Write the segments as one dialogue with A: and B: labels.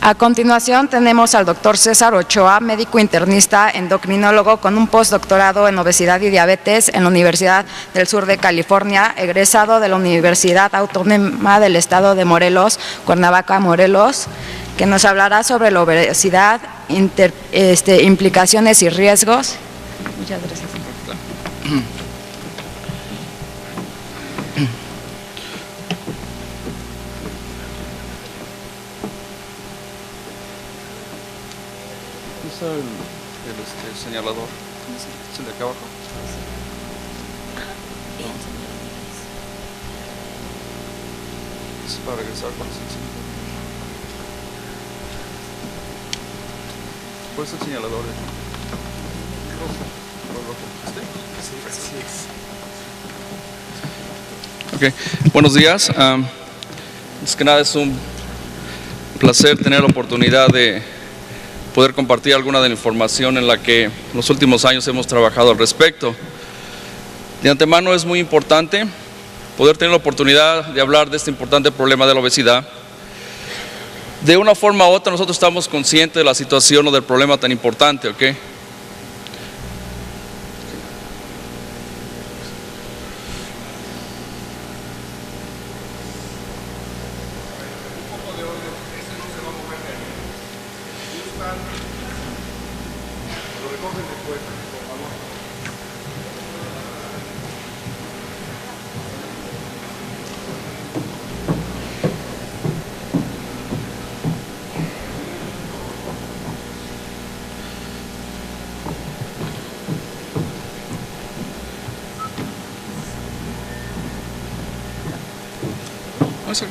A: A continuación tenemos al doctor César Ochoa, médico internista, endocrinólogo con un postdoctorado en obesidad y diabetes en la Universidad del Sur de California, egresado de la Universidad Autónoma del Estado de Morelos, Cuernavaca, Morelos, que nos hablará sobre la obesidad, implicaciones y riesgos. Muchas gracias.
B: El señalador, ¿es el de acá abajo? Es para regresar con el señalador. ¿Cuál es el señalador? Ok, buenos días. Es que nada, es un placer tener la oportunidad de poder compartir alguna de la información en la que en los últimos años hemos trabajado al respecto. De antemano es muy importante poder tener la oportunidad de hablar de este importante problema de la obesidad. De una forma u otra nosotros estamos conscientes de la situación o del problema tan importante, ¿ok?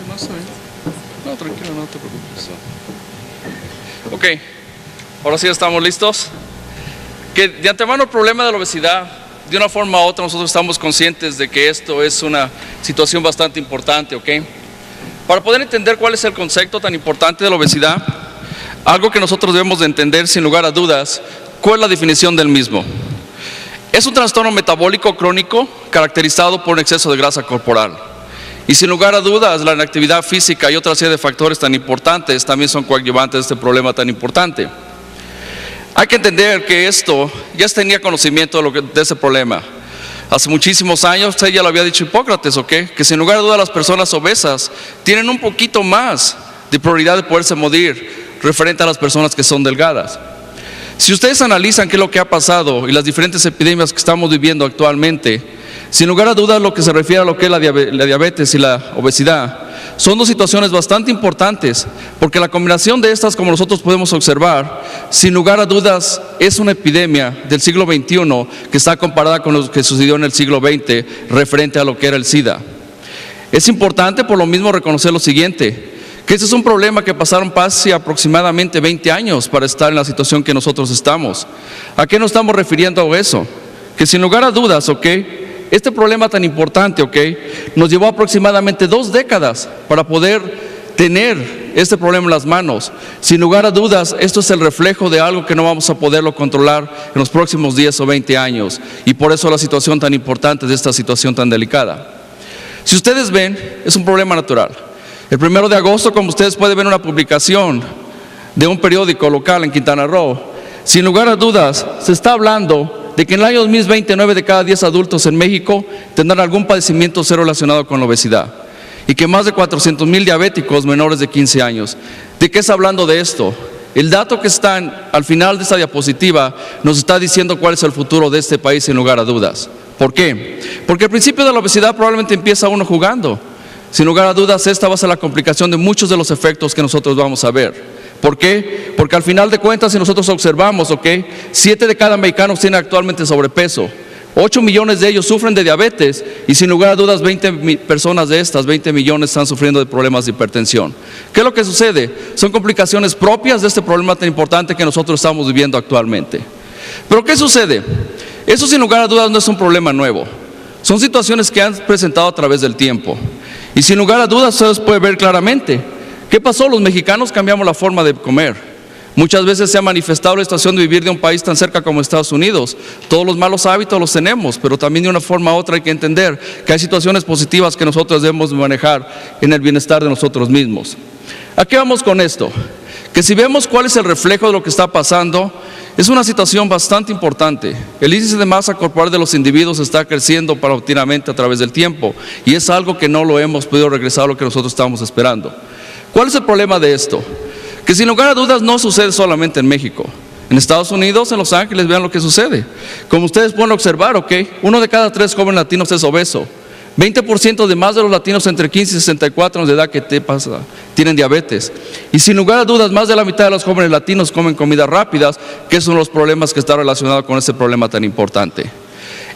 B: No, está bien. No, tranquilo, no te preocupes. Ok, ahora sí estamos listos. Que de antemano el problema de la obesidad, de una forma u otra nosotros estamos conscientes de que esto es una situación bastante importante, ¿ok? Para poder entender cuál es el concepto tan importante de la obesidad, algo que nosotros debemos de entender sin lugar a dudas, ¿cuál es la definición del mismo? Es un trastorno metabólico crónico caracterizado por un exceso de grasa corporal. Y sin lugar a dudas, la inactividad física y otra serie de factores tan importantes también son coadyuvantes de este problema tan importante. Hay que entender que esto, ya se tenía conocimiento de este problema. Hace muchísimos años, usted ya lo había dicho Hipócrates, ¿ok? Que sin lugar a dudas las personas obesas tienen un poquito más de prioridad de poderse medir referente a las personas que son delgadas. Si ustedes analizan qué es lo que ha pasado y las diferentes epidemias que estamos viviendo actualmente, sin lugar a dudas lo que se refiere a lo que es la diabetes y la obesidad, son dos situaciones bastante importantes, porque la combinación de estas, como nosotros podemos observar, sin lugar a dudas es una epidemia del siglo XXI que está comparada con lo que sucedió en el siglo XX referente a lo que era el SIDA. Es importante por lo mismo reconocer lo siguiente, que este es un problema que pasaron casi aproximadamente 20 años para estar en la situación que nosotros estamos. ¿A qué nos estamos refiriendo a eso? Que sin lugar a dudas, ¿ok? Este problema tan importante, ¿ok? Nos llevó aproximadamente 2 décadas para poder tener este problema en las manos. Sin lugar a dudas, esto es el reflejo de algo que no vamos a poderlo controlar en los próximos 10 o 20 años. Y por eso la situación tan importante de esta situación tan delicada. Si ustedes ven, es un problema natural. El 1 de agosto, como ustedes pueden ver una publicación de un periódico local en Quintana Roo, sin lugar a dudas, se está hablando de que en el año 2020 9 de cada 10 adultos en México tendrán algún padecimiento cero relacionado con la obesidad y que más de 400,000 diabéticos menores de 15 años. ¿De qué está hablando de esto? El dato que está al final de esta diapositiva nos está diciendo cuál es el futuro de este país sin lugar a dudas. ¿Por qué? Porque al principio de la obesidad probablemente empieza uno jugando. Sin lugar a dudas esta va a ser la complicación de muchos de los efectos que nosotros vamos a ver. ¿Por qué? Porque al final de cuentas, si nosotros observamos, ¿ok? 7 de cada mexicanos tienen actualmente sobrepeso. 8 millones de ellos sufren de diabetes y sin lugar a dudas 20 personas de estas, 20 millones están sufriendo de problemas de hipertensión. ¿Qué es lo que sucede? Son complicaciones propias de este problema tan importante que nosotros estamos viviendo actualmente. ¿Pero qué sucede? Eso sin lugar a dudas no es un problema nuevo. Son situaciones que han presentado a través del tiempo. Y sin lugar a dudas ustedes pueden ver claramente. ¿Qué pasó? Los mexicanos cambiamos la forma de comer. Muchas veces se ha manifestado la situación de vivir de un país tan cerca como Estados Unidos. Todos los malos hábitos los tenemos, pero también de una forma u otra hay que entender que hay situaciones positivas que nosotros debemos manejar en el bienestar de nosotros mismos. ¿A qué vamos con esto? Que que si vemos cuál es el reflejo de lo que está pasando, es una situación bastante importante. El índice de masa corporal de los individuos está creciendo paulatinamente a través del tiempo y es algo que no lo hemos podido regresar a lo que nosotros estábamos esperando. ¿Cuál es el problema de esto? Que sin lugar a dudas no sucede solamente en México. En Estados Unidos, en Los Ángeles, vean lo que sucede. Como ustedes pueden observar, uno de cada 3 jóvenes latinos es obeso. 20% de más de los latinos entre 15 y 64 años de edad tienen diabetes. Y sin lugar a dudas, más de la mitad de los jóvenes latinos comen comidas rápidas, que son los problemas que están relacionados con ese problema tan importante.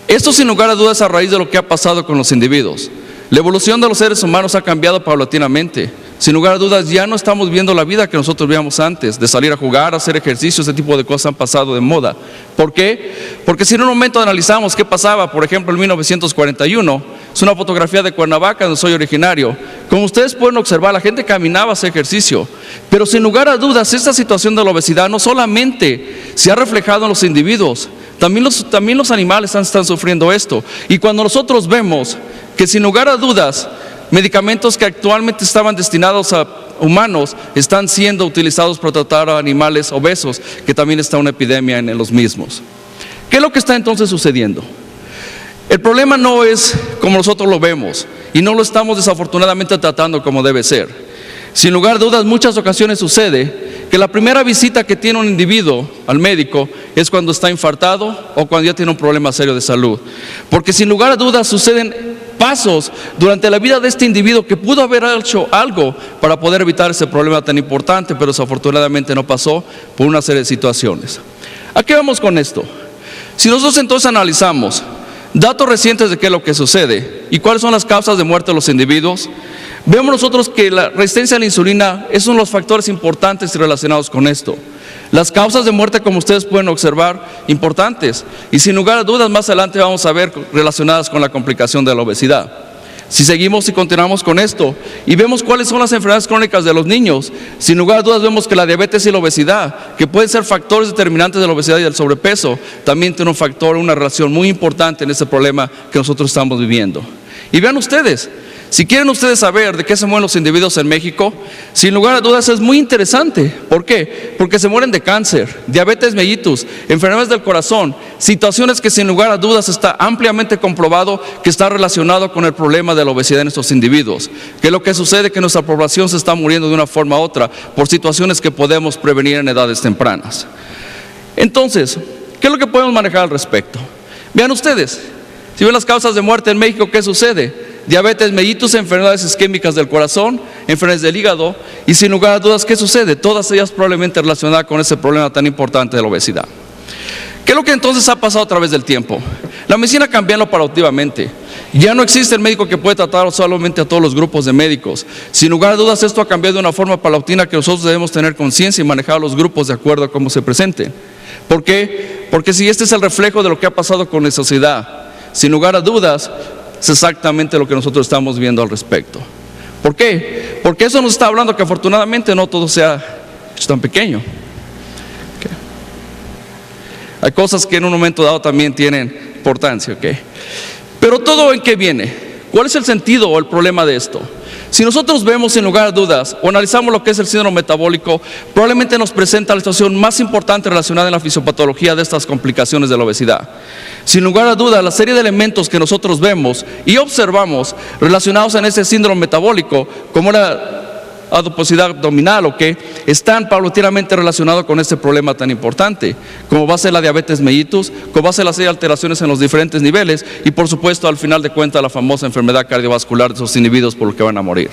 B: Esto sin lugar a dudas a raíz de lo que ha pasado con los individuos. La evolución de los seres humanos ha cambiado paulatinamente. Sin lugar a dudas, ya no estamos viendo la vida que nosotros veíamos antes, de salir a jugar, hacer ejercicio, ese tipo de cosas han pasado de moda. ¿Por qué? Porque si en un momento analizamos qué pasaba, por ejemplo, en 1941, es una fotografía de Cuernavaca, donde soy originario. Como ustedes pueden observar, la gente caminaba a hacer ejercicio. Pero sin lugar a dudas, esta situación de la obesidad no solamente se ha reflejado en los individuos, también los animales están sufriendo esto. Y cuando nosotros vemos que sin lugar a dudas, medicamentos que actualmente estaban destinados a humanos están siendo utilizados para tratar a animales obesos, que también está una epidemia en los mismos. ¿Qué es lo que está entonces sucediendo? El problema no es como nosotros lo vemos y no lo estamos desafortunadamente tratando como debe ser. Sin lugar a dudas, muchas ocasiones sucede que la primera visita que tiene un individuo al médico es cuando está infartado o cuando ya tiene un problema serio de salud. Porque sin lugar a dudas suceden pasos durante la vida de este individuo que pudo haber hecho algo para poder evitar ese problema tan importante, pero desafortunadamente no pasó por una serie de situaciones. ¿A qué vamos con esto? Si nosotros entonces analizamos datos recientes de qué es lo que sucede y cuáles son las causas de muerte de los individuos, vemos nosotros que la resistencia a la insulina es uno de los factores importantes relacionados con esto. Las causas de muerte, como ustedes pueden observar, importantes. Y sin lugar a dudas, más adelante vamos a ver relacionadas con la complicación de la obesidad. Si seguimos y continuamos con esto y vemos cuáles son las enfermedades crónicas de los niños, sin lugar a dudas vemos que la diabetes y la obesidad, que pueden ser factores determinantes de la obesidad y del sobrepeso, también tiene un factor, una relación muy importante en este problema que nosotros estamos viviendo. Y vean ustedes, si quieren ustedes saber de qué se mueren los individuos en México, sin lugar a dudas es muy interesante. ¿Por qué? Porque se mueren de cáncer, diabetes mellitus, enfermedades del corazón, situaciones que sin lugar a dudas está ampliamente comprobado que está relacionado con el problema de la obesidad en estos individuos. Que lo que sucede es que nuestra población se está muriendo de una forma u otra por situaciones que podemos prevenir en edades tempranas. Entonces, ¿qué es lo que podemos manejar al respecto? Vean ustedes, si ven las causas de muerte en México, ¿qué sucede? Diabetes mellitus, enfermedades isquémicas del corazón, enfermedades del hígado y sin lugar a dudas, ¿qué sucede? Todas ellas probablemente relacionadas con ese problema tan importante de la obesidad. ¿Qué es lo que entonces ha pasado a través del tiempo? La medicina cambiando paulatinamente. Ya no existe el médico que puede tratar solamente a todos los grupos de médicos. Sin lugar a dudas, esto ha cambiado de una forma paulatina que nosotros debemos tener conciencia y manejar los grupos de acuerdo a cómo se presenten. ¿Por qué? Porque si este es el reflejo de lo que ha pasado con la sociedad, sin lugar a dudas, es exactamente lo que nosotros estamos viendo al respecto. ¿Por qué? Porque eso nos está hablando que afortunadamente no todo sea hecho tan pequeño. Hay cosas que en un momento dado también tienen importancia, Pero todo, ¿en qué viene? ¿Cuál es el sentido o el problema de esto? Si nosotros vemos sin lugar a dudas o analizamos lo que es el síndrome metabólico, probablemente nos presenta la situación más importante relacionada en la fisiopatología de estas complicaciones de la obesidad. Sin lugar a dudas, la serie de elementos que nosotros vemos y observamos relacionados en ese síndrome metabólico, como la adiposidad abdominal, están paulatinamente relacionados con este problema tan importante, como va a ser la diabetes mellitus, como va a ser la serie de alteraciones en los diferentes niveles y por supuesto al final de cuentas la famosa enfermedad cardiovascular de esos individuos por los que van a morir.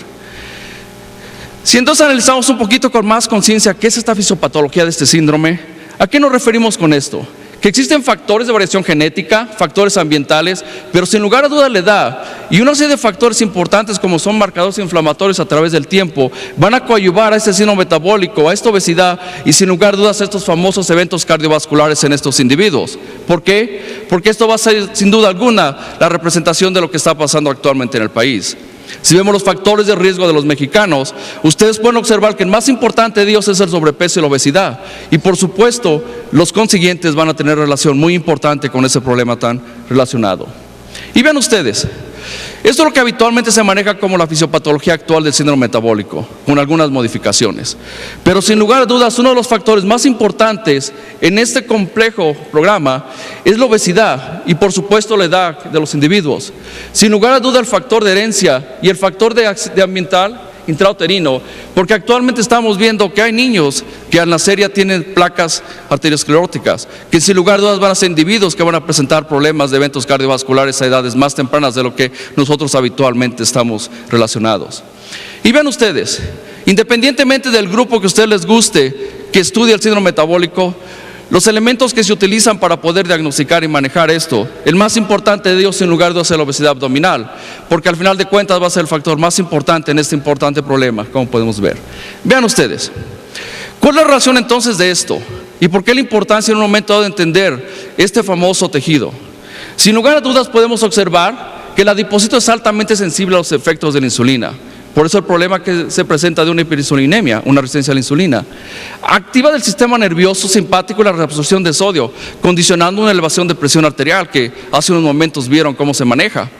B: Si entonces analizamos un poquito con más conciencia qué es esta fisiopatología de este síndrome, ¿a qué nos referimos con esto? Que existen factores de variación genética, factores ambientales, pero sin lugar a dudas la edad y una serie de factores importantes como son marcadores inflamatorios a través del tiempo van a coadyuvar a este síndrome metabólico, a esta obesidad y sin lugar a dudas a estos famosos eventos cardiovasculares en estos individuos. ¿Por qué? Porque esto va a ser sin duda alguna la representación de lo que está pasando actualmente en el país. Si vemos los factores de riesgo de los mexicanos, ustedes pueden observar que el más importante de ellos es el sobrepeso y la obesidad. Y por supuesto, los consiguientes van a tener relación muy importante con ese problema tan relacionado. Y vean ustedes, Esto es lo que habitualmente se maneja como la fisiopatología actual del síndrome metabólico, con algunas modificaciones. Pero sin lugar a dudas, uno de los factores más importantes en este complejo programa es la obesidad y por supuesto la edad de los individuos. Sin lugar a dudas, el factor de herencia y el factor de ambiental intrauterino, porque actualmente estamos viendo que hay niños que al nacer ya tienen placas arterioscleróticas, que sin lugar a dudas van a ser individuos que van a presentar problemas de eventos cardiovasculares a edades más tempranas de lo que nosotros habitualmente estamos relacionados. Y vean ustedes, independientemente del grupo que a ustedes les guste, que estudie el síndrome metabólico, los elementos que se utilizan para poder diagnosticar y manejar esto, el más importante de ellos sin lugar a dudas es la obesidad abdominal, porque al final de cuentas va a ser el factor más importante en este importante problema, como podemos ver. Vean ustedes, ¿cuál es la relación entonces de esto? ¿Y por qué la importancia en un momento dado de entender este famoso tejido? Sin lugar a dudas podemos observar que el adipocito es altamente sensible a los efectos de la insulina. Por eso el problema que se presenta de una hiperinsulinemia, una resistencia a la insulina. Activa del sistema nervioso simpático y la reabsorción de sodio, condicionando una elevación de presión arterial, que hace unos momentos vieron cómo se maneja.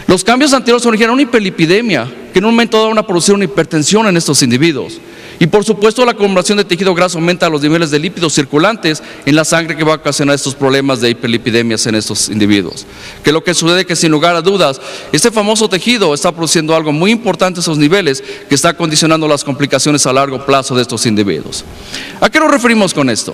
B: Los cambios anteriores originan una hiperlipidemia, que en un momento dado van a producir una hipertensión en estos individuos. Y por supuesto la acumulación de tejido graso aumenta los niveles de lípidos circulantes en la sangre, que va a ocasionar estos problemas de hiperlipidemias en estos individuos. Que lo que sucede es que sin lugar a dudas, este famoso tejido está produciendo algo muy importante a esos niveles, que está condicionando las complicaciones a largo plazo de estos individuos. ¿A qué nos referimos con esto?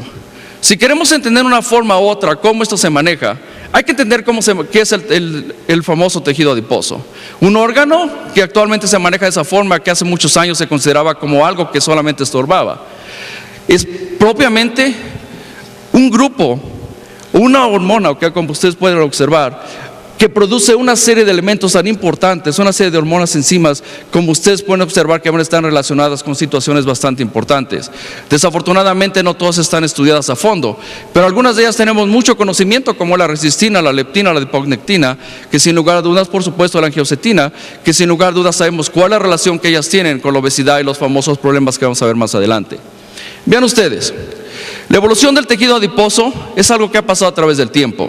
B: Si queremos entender una forma u otra cómo esto se maneja, hay que entender qué es el famoso tejido adiposo. Un órgano que actualmente se maneja de esa forma, que hace muchos años se consideraba como algo que solamente estorbaba. Es propiamente un grupo, una hormona, que como ustedes pueden observar, que produce una serie de elementos tan importantes, una serie de hormonas, enzimas, como ustedes pueden observar, que están relacionadas con situaciones bastante importantes. Desafortunadamente no todas están estudiadas a fondo, pero algunas de ellas tenemos mucho conocimiento, como la resistina, la leptina, la adiponectina, que sin lugar a dudas, por supuesto, la angiocetina, que sin lugar a dudas sabemos cuál es la relación que ellas tienen con la obesidad y los famosos problemas que vamos a ver más adelante. Vean ustedes, la evolución del tejido adiposo es algo que ha pasado a través del tiempo.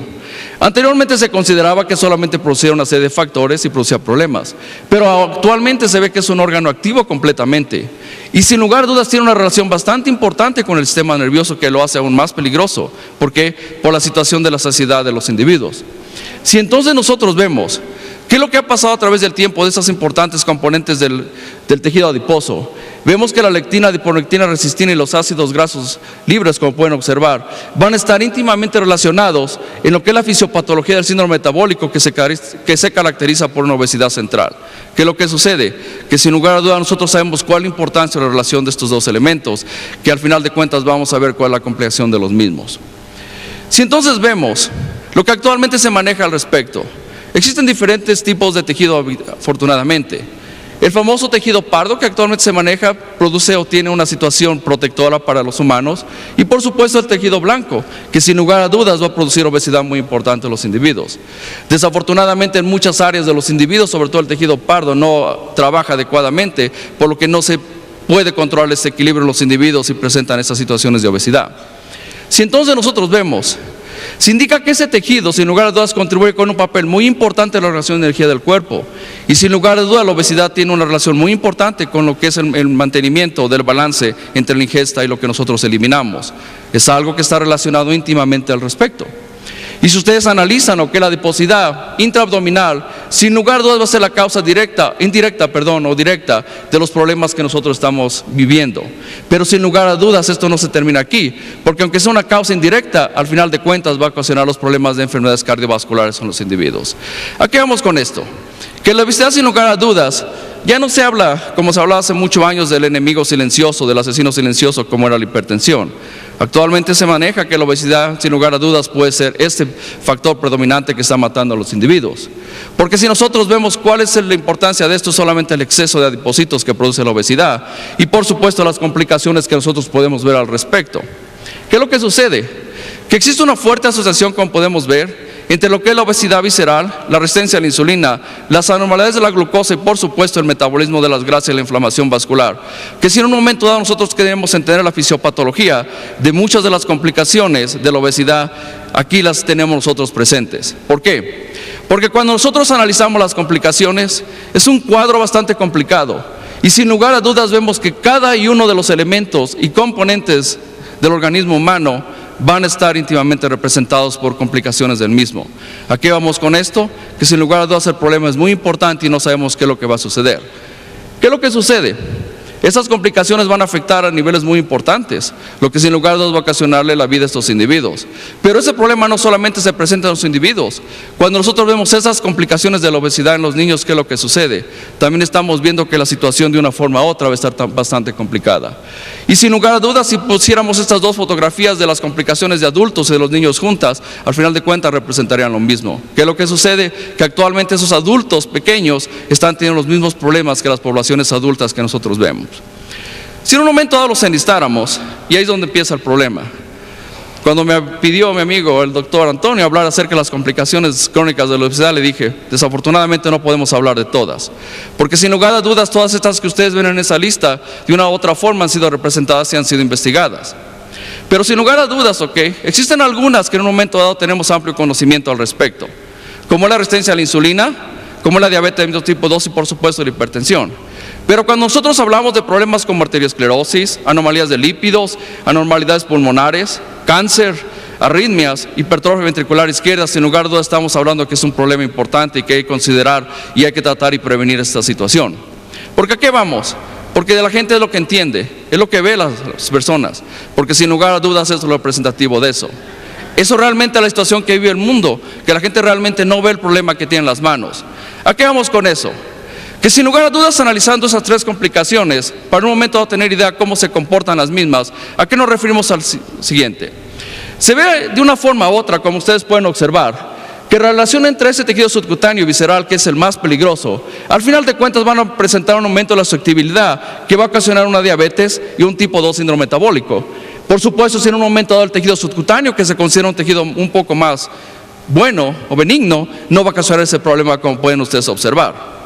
B: Anteriormente se consideraba que solamente producía una serie de factores y producía problemas, pero actualmente se ve que es un órgano activo completamente y sin lugar a dudas tiene una relación bastante importante con el sistema nervioso, que lo hace aún más peligroso. ¿Por qué? Por la situación de la saciedad de los individuos. Si entonces nosotros vemos qué es lo que ha pasado a través del tiempo de esas importantes componentes del tejido adiposo, vemos que la lectina, adiponectina, resistina y los ácidos grasos libres, como pueden observar, van a estar íntimamente relacionados en lo que es la fisiopatología del síndrome metabólico, que se caracteriza por una obesidad central. ¿Qué es lo que sucede? Que sin lugar a dudas nosotros sabemos cuál es la importancia de la relación de estos dos elementos, que al final de cuentas vamos a ver cuál es la complicación de los mismos. Si entonces vemos lo que actualmente se maneja al respecto, existen diferentes tipos de tejido, afortunadamente. El famoso tejido pardo, que actualmente se maneja, produce o tiene una situación protectora para los humanos. Y por supuesto el tejido blanco, que sin lugar a dudas va a producir obesidad muy importante en los individuos. Desafortunadamente en muchas áreas de los individuos, sobre todo el tejido pardo, no trabaja adecuadamente, por lo que no se puede controlar ese equilibrio en los individuos y presentan esas situaciones de obesidad. Si entonces nosotros vemos, se indica que ese tejido sin lugar a dudas contribuye con un papel muy importante en la relación de energía del cuerpo, y sin lugar a dudas la obesidad tiene una relación muy importante con lo que es el mantenimiento del balance entre la ingesta y lo que nosotros eliminamos. Es algo que está relacionado íntimamente al respecto. Y si ustedes analizan lo que es la adiposidad intraabdominal, sin lugar a dudas va a ser la causa directa de los problemas que nosotros estamos viviendo. Pero sin lugar a dudas esto no se termina aquí, porque aunque sea una causa indirecta, al final de cuentas va a ocasionar los problemas de enfermedades cardiovasculares en los individuos. ¿A qué vamos con esto? Que la obesidad sin lugar a dudas ya no se habla, como se hablaba hace muchos años, del enemigo silencioso, del asesino silencioso, como era la hipertensión. Actualmente se maneja que la obesidad, sin lugar a dudas, puede ser este factor predominante que está matando a los individuos. Porque si nosotros vemos cuál es la importancia de esto, solamente el exceso de adipocitos que produce la obesidad y por supuesto las complicaciones que nosotros podemos ver al respecto. ¿Qué es lo que sucede? Que existe una fuerte asociación, como podemos ver, entre lo que es la obesidad visceral, la resistencia a la insulina, las anormalidades de la glucosa y por supuesto el metabolismo de las grasas y la inflamación vascular. Que si en un momento dado nosotros queremos entender la fisiopatología de muchas de las complicaciones de la obesidad, aquí las tenemos nosotros presentes. ¿Por qué? Porque cuando nosotros analizamos las complicaciones, es un cuadro bastante complicado. Y sin lugar a dudas vemos que cada uno de los elementos y componentes del organismo humano van a estar íntimamente representados por complicaciones del mismo. ¿A qué vamos con esto? Que sin lugar a dudas el problema es muy importante y no sabemos qué es lo que va a suceder. ¿Qué es lo que sucede? Esas complicaciones van a afectar a niveles muy importantes, lo que sin lugar a dudas va a ocasionarle la vida a estos individuos. Pero ese problema no solamente se presenta en los individuos. Cuando nosotros vemos esas complicaciones de la obesidad en los niños, ¿qué es lo que sucede? También estamos viendo que la situación de una forma u otra va a estar bastante complicada. Y sin lugar a dudas, si pusiéramos estas dos fotografías de las complicaciones de adultos y de los niños juntas, al final de cuentas representarían lo mismo. ¿Qué es lo que sucede? Que actualmente esos adultos pequeños están teniendo los mismos problemas que las poblaciones adultas que nosotros vemos. Si en un momento dado los enlistáramos, y ahí es donde empieza el problema. Cuando me pidió mi amigo, el doctor Antonio, hablar acerca de las complicaciones crónicas de la obesidad, le dije, desafortunadamente no podemos hablar de todas. Porque sin lugar a dudas, todas estas que ustedes ven en esa lista, de una u otra forma han sido representadas y han sido investigadas. Pero sin lugar a dudas, existen algunas que en un momento dado tenemos amplio conocimiento al respecto. Como la resistencia a la insulina, como la diabetes de tipo 2 y por supuesto la hipertensión. Pero cuando nosotros hablamos de problemas como arteriosclerosis, anomalías de lípidos, anormalidades pulmonares, cáncer, arritmias, hipertrofia ventricular izquierda, sin lugar a dudas estamos hablando que es un problema importante y que hay que considerar y hay que tratar y prevenir esta situación. ¿Por qué a qué vamos? Porque de la gente es lo que entiende, es lo que ve las personas, porque sin lugar a dudas eso es lo representativo de eso. Eso realmente es la situación que vive el mundo, que la gente realmente no ve el problema que tiene en las manos. ¿A qué vamos con eso? Que sin lugar a dudas, analizando esas tres complicaciones, para un momento dado tener idea de cómo se comportan las mismas, ¿a qué nos referimos al siguiente? Se ve de una forma u otra, como ustedes pueden observar, que la relación entre ese tejido subcutáneo y visceral, que es el más peligroso, al final de cuentas van a presentar un aumento de la susceptibilidad que va a ocasionar una diabetes y un tipo 2 síndrome metabólico. Por supuesto, si en un momento dado el tejido subcutáneo, que se considera un tejido un poco más bueno o benigno, no va a ocasionar ese problema como pueden ustedes observar.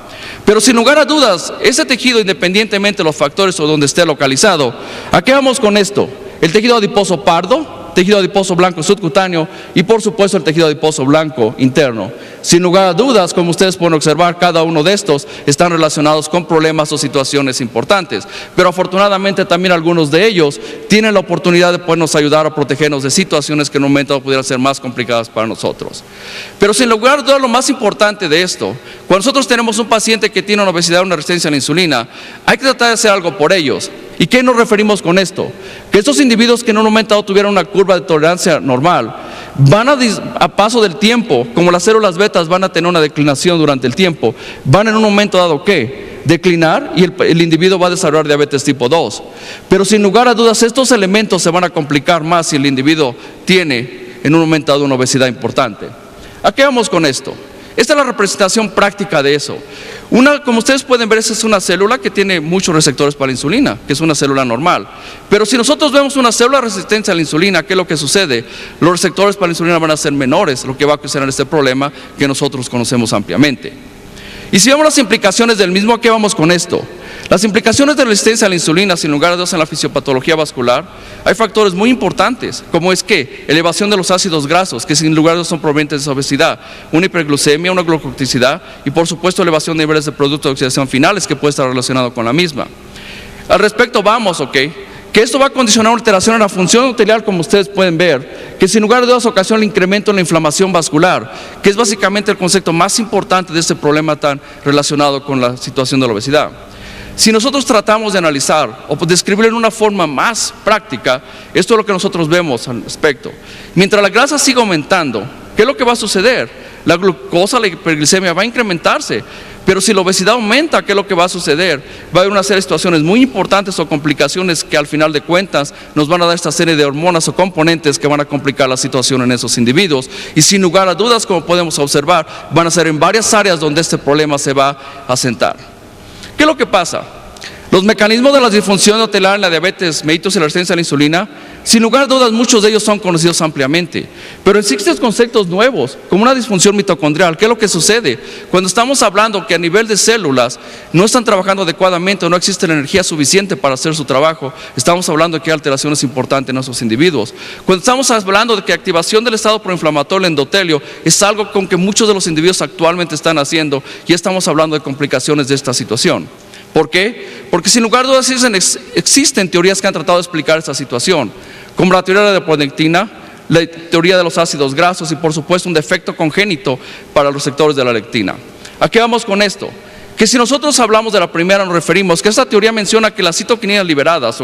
B: Pero sin lugar a dudas, ese tejido, independientemente de los factores o donde esté localizado, ¿a qué vamos con esto? El tejido adiposo pardo, tejido adiposo blanco subcutáneo y por supuesto el tejido adiposo blanco interno. Sin lugar a dudas, como ustedes pueden observar, cada uno de estos están relacionados con problemas o situaciones importantes. Pero afortunadamente también algunos de ellos tienen la oportunidad de podernos ayudar a protegernos de situaciones que en un momento pudieran ser más complicadas para nosotros. Pero sin lugar a dudas, lo más importante de esto, cuando nosotros tenemos un paciente que tiene una obesidad o una resistencia a la insulina, hay que tratar de hacer algo por ellos. ¿Y qué nos referimos con esto? Que estos individuos que en un momento dado tuvieron una curva de tolerancia normal, van a paso del tiempo, como las células betas van a tener una declinación durante el tiempo, van en un momento dado ¿qué? Declinar y el individuo va a desarrollar diabetes tipo 2. Pero sin lugar a dudas estos elementos se van a complicar más si el individuo tiene en un momento dado una obesidad importante. ¿A qué vamos con esto? Esta es la representación práctica de eso. Como ustedes pueden ver, esa es una célula que tiene muchos receptores para la insulina, que es una célula normal. Pero si nosotros vemos una célula de resistencia a la insulina, ¿qué es lo que sucede? Los receptores para la insulina van a ser menores, lo que va a ocasionar este problema que nosotros conocemos ampliamente. Y si vemos las implicaciones del mismo, ¿a qué vamos con esto? Las implicaciones de resistencia a la insulina, sin lugar a dudas en la fisiopatología vascular, hay factores muy importantes, como es que elevación de los ácidos grasos, que sin lugar a dudas son provenientes de esa obesidad, una hiperglucemia, una glucotoxicidad y por supuesto elevación de niveles de productos de oxidación finales que puede estar relacionado con la misma. Al respecto vamos, que esto va a condicionar una alteración en la función endotelial, como ustedes pueden ver, que sin lugar a dudas ocasiona el incremento en la inflamación vascular, que es básicamente el concepto más importante de este problema tan relacionado con la situación de la obesidad. Si nosotros tratamos de analizar o describirlo en una forma más práctica, esto es lo que nosotros vemos al respecto. Mientras la grasa siga aumentando, ¿qué es lo que va a suceder? La glucosa, la hiperglicemia va a incrementarse. Pero si la obesidad aumenta, ¿qué es lo que va a suceder? Va a haber una serie de situaciones muy importantes o complicaciones que al final de cuentas nos van a dar esta serie de hormonas o componentes que van a complicar la situación en esos individuos. Y sin lugar a dudas, como podemos observar, van a ser en varias áreas donde este problema se va a asentar. ¿Qué es lo que pasa? Los mecanismos de la disfunción endotelar en la diabetes mellitus y la resistencia a la insulina Sin lugar a dudas, muchos de ellos son conocidos ampliamente, pero existen conceptos nuevos, como una disfunción mitocondrial. ¿Qué es lo que sucede? Cuando estamos hablando que a nivel de células no están trabajando adecuadamente o no existe la energía suficiente para hacer su trabajo, estamos hablando de que hay alteraciones importantes en nuestros individuos. Cuando estamos hablando de que activación del estado proinflamatorio del endotelio es algo con que muchos de los individuos actualmente están haciendo, y estamos hablando de complicaciones de esta situación. ¿Por qué? Porque sin lugar a dudas existen teorías que han tratado de explicar esta situación, como la teoría de la leptonectina, la teoría de los ácidos grasos y por supuesto un defecto congénito para los receptores de la lectina. ¿A qué vamos con esto? Que si nosotros hablamos de la primera nos referimos que esta teoría menciona que las citoquinas liberadas,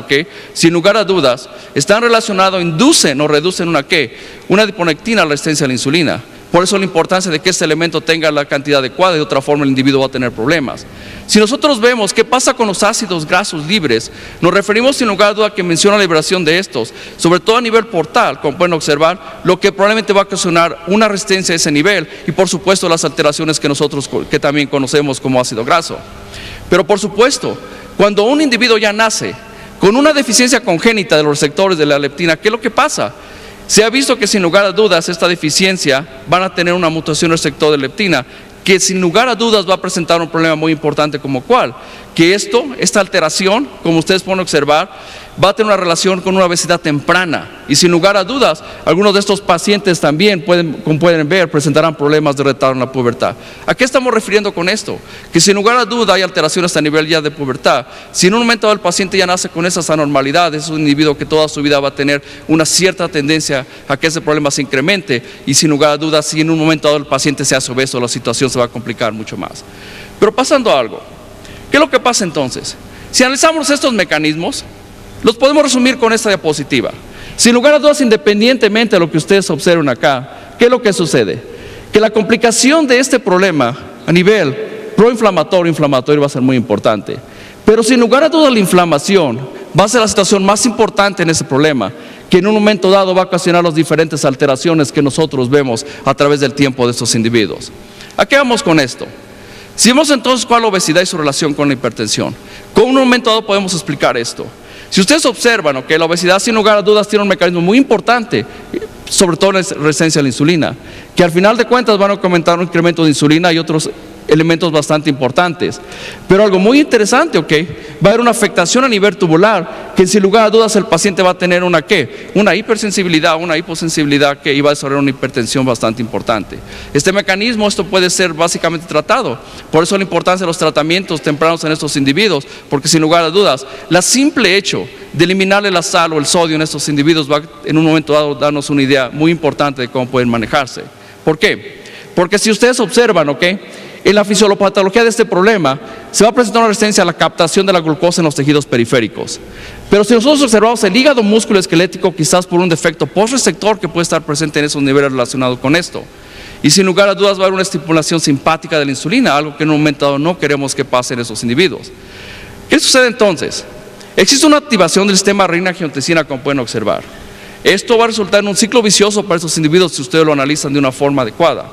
B: sin lugar a dudas, están relacionadas, inducen o reducen una adiponectina a la resistencia a la insulina. Por eso la importancia de que este elemento tenga la cantidad adecuada, de otra forma el individuo va a tener problemas. Si nosotros vemos qué pasa con los ácidos grasos libres, nos referimos sin lugar a duda que menciona la liberación de estos, sobre todo a nivel portal, como pueden observar, lo que probablemente va a ocasionar una resistencia a ese nivel y por supuesto las alteraciones que también conocemos como ácido graso. Pero por supuesto, cuando un individuo ya nace con una deficiencia congénita de los receptores de la leptina, ¿qué es lo que pasa? Se ha visto que sin lugar a dudas esta deficiencia van a tener una mutación receptor de leptina que sin lugar a dudas va a presentar un problema muy importante como cuál, que esta alteración, como ustedes pueden observar, va a tener una relación con una obesidad temprana y sin lugar a dudas, algunos de estos pacientes también, como pueden ver, presentarán problemas de retardo en la pubertad. ¿A qué estamos refiriendo con esto? Que sin lugar a duda hay alteraciones a nivel ya de pubertad. Si en un momento dado el paciente ya nace con esas anormalidades, es un individuo que toda su vida va a tener una cierta tendencia a que ese problema se incremente y sin lugar a dudas, si en un momento dado el paciente se hace obeso, la situación se va a complicar mucho más. Pero pasando a algo, ¿qué es lo que pasa entonces? Si analizamos estos mecanismos, los podemos resumir con esta diapositiva. Sin lugar a dudas, independientemente de lo que ustedes observen acá, ¿qué es lo que sucede? Que la complicación de este problema a nivel proinflamatorio, inflamatorio va a ser muy importante. Pero sin lugar a dudas la inflamación va a ser la situación más importante en ese problema, que en un momento dado va a ocasionar las diferentes alteraciones que nosotros vemos a través del tiempo de estos individuos. ¿A qué vamos con esto? Si vemos entonces cuál es la obesidad y su relación con la hipertensión, con un momento dado podemos explicar esto. Si ustedes observan que la obesidad sin lugar a dudas tiene un mecanismo muy importante, sobre todo en la resistencia a la insulina, que al final de cuentas van a comentar un incremento de insulina y otros elementos bastante importantes. Pero algo muy interesante, va a haber una afectación a nivel tubular, que sin lugar a dudas el paciente va a tener una hipersensibilidad, una hiposensibilidad y va a desarrollar una hipertensión bastante importante. Este mecanismo, esto puede ser básicamente tratado. Por eso la importancia de los tratamientos tempranos en estos individuos, porque sin lugar a dudas, el simple hecho de eliminarle la sal o el sodio en estos individuos va en un momento dado a darnos una idea muy importante de cómo pueden manejarse. ¿Por qué? Porque si ustedes observan, en la fisiopatología de este problema se va a presentar una resistencia a la captación de la glucosa en los tejidos periféricos. Pero si nosotros observamos el hígado músculo esquelético, quizás por un defecto postreceptor que puede estar presente en esos niveles relacionados con esto. Y sin lugar a dudas va a haber una estimulación simpática de la insulina, algo que en un momento dado no queremos que pase en esos individuos. ¿Qué sucede entonces? Existe una activación del sistema renina-angiotensina, como pueden observar. Esto va a resultar en un ciclo vicioso para esos individuos si ustedes lo analizan de una forma adecuada.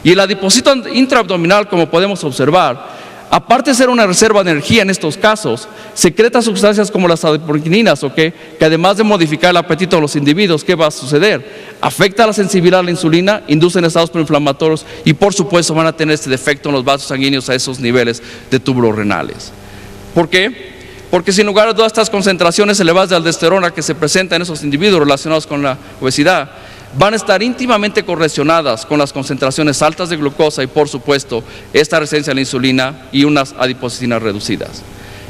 B: Y el adipocito intraabdominal, como podemos observar, aparte de ser una reserva de energía en estos casos, secreta sustancias como las adiponectinas, que además de modificar el apetito de los individuos, ¿qué va a suceder? Afecta la sensibilidad a la insulina, inducen estados proinflamatorios y por supuesto van a tener este defecto en los vasos sanguíneos a esos niveles de túbulos renales. ¿Por qué? Porque sin lugar a todas estas concentraciones elevadas de aldosterona que se presentan en esos individuos relacionados con la obesidad, van a estar íntimamente correlacionadas con las concentraciones altas de glucosa y por supuesto esta resistencia a la insulina y unas adipocinas reducidas.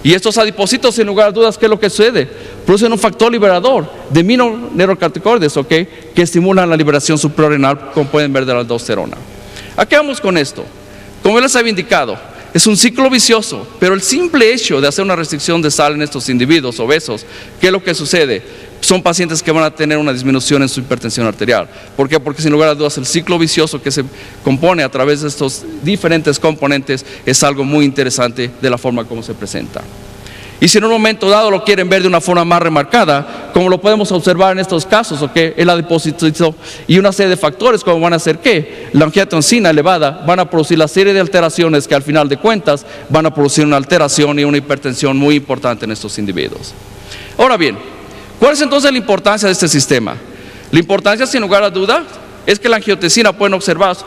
B: Y estos adipocitos, sin lugar a dudas, ¿qué es lo que sucede? Producen un factor liberador de neurocorticoides, que estimulan la liberación suprarrenal, como pueden ver, de la aldosterona. ¿A qué vamos con esto? Como les había indicado, es un ciclo vicioso, pero el simple hecho de hacer una restricción de sal en estos individuos obesos, ¿qué es lo que sucede? Son pacientes que van a tener una disminución en su hipertensión arterial. ¿Por qué? Porque sin lugar a dudas el ciclo vicioso que se compone a través de estos diferentes componentes es algo muy interesante de la forma como se presenta. Y si en un momento dado lo quieren ver de una forma más remarcada, como lo podemos observar en estos casos, el adipocito y una serie de factores como van a hacer que la angiotensina elevada van a producir la serie de alteraciones que al final de cuentas van a producir una alteración y una hipertensión muy importante en estos individuos. Ahora bien, ¿Cuál es entonces la importancia de este sistema? La importancia, sin lugar a duda, es que la angiotensina pueden observar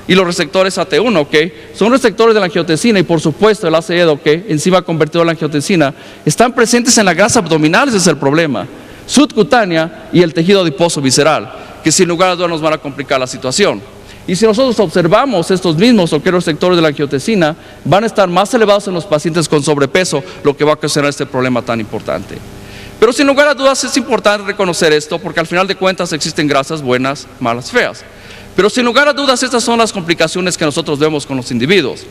B: y los receptores AT1, ¿ok? Son receptores de la angiotensina y por supuesto el ACE, ¿ok? Enzima convertido a la angiotensina, están presentes en la grasa abdominal, ese es el problema, subcutánea y el tejido adiposo visceral, que sin lugar a dudas nos van a complicar la situación. Y si nosotros observamos estos mismos receptores de la angiotensina, van a estar más elevados en los pacientes con sobrepeso, lo que va a ocasionar este problema tan importante. Pero sin lugar a dudas es importante reconocer esto, porque al final de cuentas existen grasas buenas, malas, feas. Pero sin lugar a dudas estas son las complicaciones que nosotros vemos con los individuos.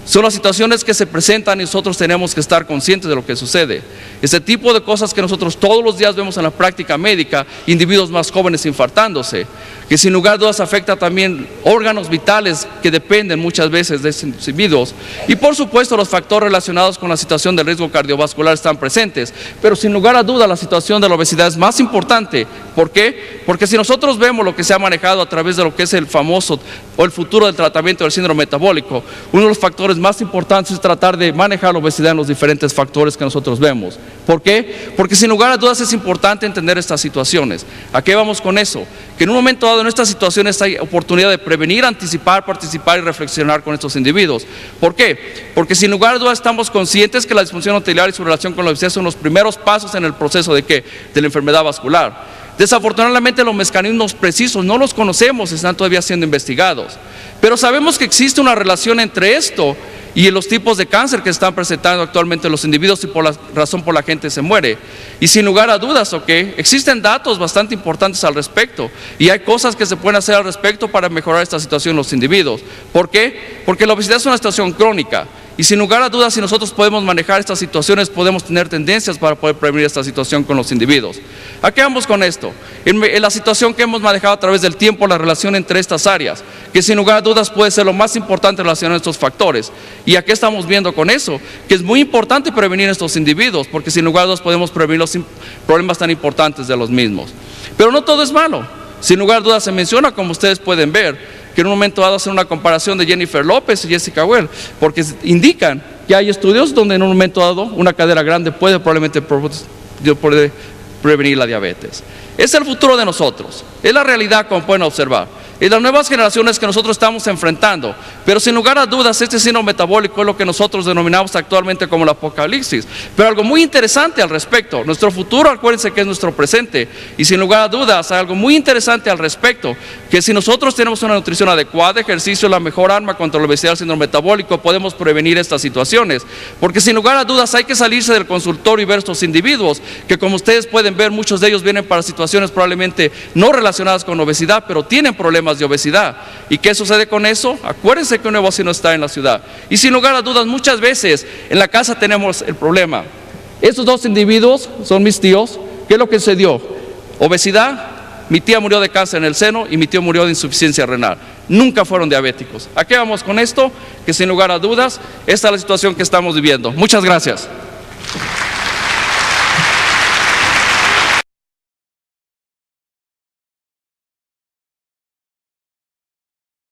B: Son las situaciones que se presentan y nosotros tenemos que estar conscientes de lo que sucede. Ese tipo de cosas que nosotros todos los días vemos en la práctica médica, individuos más jóvenes infartándose, que sin lugar a dudas afecta también órganos vitales que dependen muchas veces de esos individuos. Y por supuesto los factores relacionados con la situación del riesgo cardiovascular están presentes, pero sin lugar a dudas la situación de la obesidad es más importante. ¿Por qué? Porque si nosotros vemos lo que se ha manejado a través de lo que es el famoso o el futuro del tratamiento del síndrome metabólico, uno de los factores más importantes es tratar de manejar la obesidad en los diferentes factores que nosotros vemos. ¿Por qué? Porque sin lugar a dudas es importante entender estas situaciones. ¿A qué vamos con eso? Que en un momento dado en estas situaciones hay oportunidad de prevenir, anticipar, participar y reflexionar con estos individuos. ¿Por qué? Porque sin lugar a dudas estamos conscientes que la disfunción arterial y su relación con la obesidad son los primeros pasos en el proceso de ¿qué? De la enfermedad vascular. Desafortunadamente los mecanismos precisos no los conocemos, están todavía siendo investigados. Pero sabemos que existe una relación entre esto y los tipos de cáncer que están presentando actualmente los individuos y por la razón por la gente se muere. Y sin lugar a dudas, existen datos bastante importantes al respecto y hay cosas que se pueden hacer al respecto para mejorar esta situación en los individuos. ¿Por qué? Porque la obesidad es una situación crónica. Y sin lugar a dudas, si nosotros podemos manejar estas situaciones, podemos tener tendencias para poder prevenir esta situación con los individuos. ¿A qué vamos con esto? En la situación que hemos manejado a través del tiempo, la relación entre estas áreas, que sin lugar a dudas puede ser lo más importante relacionado a estos factores. ¿Y a qué estamos viendo con eso? Que es muy importante prevenir a estos individuos, porque sin lugar a dudas podemos prevenir los problemas tan importantes de los mismos. Pero no todo es malo. Sin lugar a dudas se menciona, como ustedes pueden ver, que en un momento dado hacen una comparación de Jennifer López y Jessica Well, porque indican que hay estudios donde en un momento dado una cadera grande puede probablemente prevenir la diabetes. Es el futuro de nosotros, es la realidad como pueden observar. Es las nuevas generaciones que nosotros estamos enfrentando, pero sin lugar a dudas este síndrome metabólico es lo que nosotros denominamos actualmente como el apocalipsis. Pero algo muy interesante al respecto, nuestro futuro, acuérdense que es nuestro presente, y sin lugar a dudas hay algo muy interesante al respecto, que si nosotros tenemos una nutrición adecuada, ejercicio es la mejor arma contra la obesidad y el síndrome metabólico, podemos prevenir estas situaciones, porque sin lugar a dudas hay que salirse del consultorio y ver estos individuos, que como ustedes pueden ver, muchos de ellos vienen para situaciones probablemente no relacionadas con obesidad, pero tienen problemas de obesidad. ¿Y qué sucede con eso? Acuérdense que un negocio no está en la ciudad. Y sin lugar a dudas, muchas veces en la casa tenemos el problema. Estos dos individuos son mis tíos. ¿Qué es lo que se dio? Obesidad. Mi tía murió de cáncer en el seno y mi tío murió de insuficiencia renal. Nunca fueron diabéticos. ¿A qué vamos con esto? Que sin lugar a dudas, esta es la situación que estamos viviendo. Muchas gracias.